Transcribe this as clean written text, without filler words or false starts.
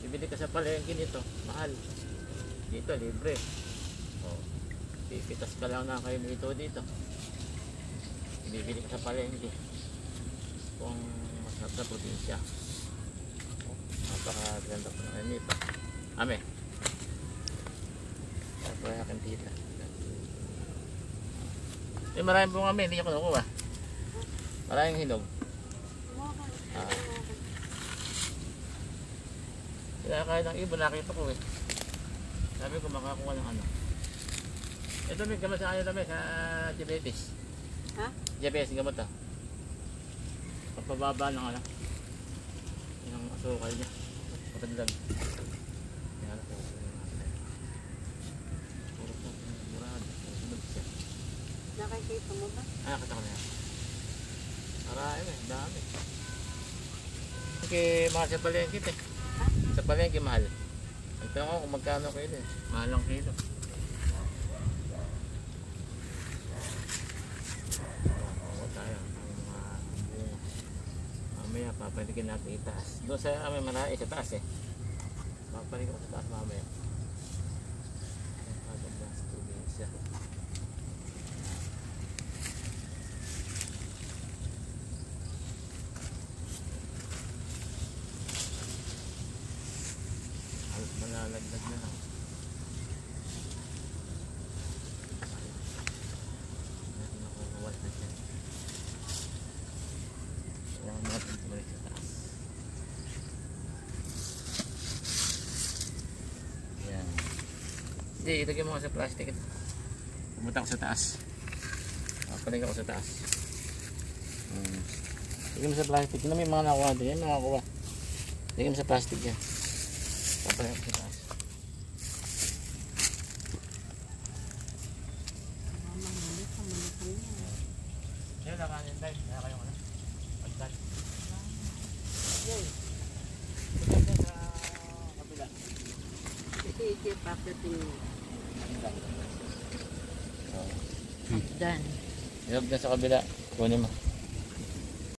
Bibili ka sa palengke nito, mahal. Dito, libre. Oh, pipitas ka lang na kayo dito dito. Bibili ka sa palengke. Kung masarap sa probinsya. Oh, napakaganda po na nito. Ame. Tapos aking tita. Eh, maraming bunga ame, hindi niya kinukuha. Maraming hinog. Kaya ng ibon, nakita ko eh. Sabi ko makakuha ng ano. Ito may gamot sa kanya sa diabetes. Ha? Diabetes gamot ah. Pagpababa ng ano. Yung asukal niya. Pagdadag. Yan ako. Puro po. Murado. Sunod siya. Nakikita mo ba? Nakita ko na yan. Marami eh. Dami. Okay, mga sa palengke eh. Sa palengke mahal. Ang tanong ko kung magkano kilo eh. Mahal ang kilo. Tayo. Mamaya papalikin natin itaas. Doon sa amin marami sa taas eh. Papalikin ko sa taas mamaya. Malalagdag na lang. Natin nakukuha na siya. Kailangan natin tumalik sa taas. Yan. Hindi, ilagay mo sa plastic. Pumunta ko sa taas. Papalig ako sa taas. Ilagay mo sa plastic. Yun na may mga nakuha doon. Yan nakakuha. Ilagay mo sa plastic yan. Papalig ako sa taas. Nakanin tayo, kaya kayong ano? Pagdal. Yay! Pagdal sa kabila. Iti papating. Pagdal. Done. Ilog na sa kabila. Kunin mo.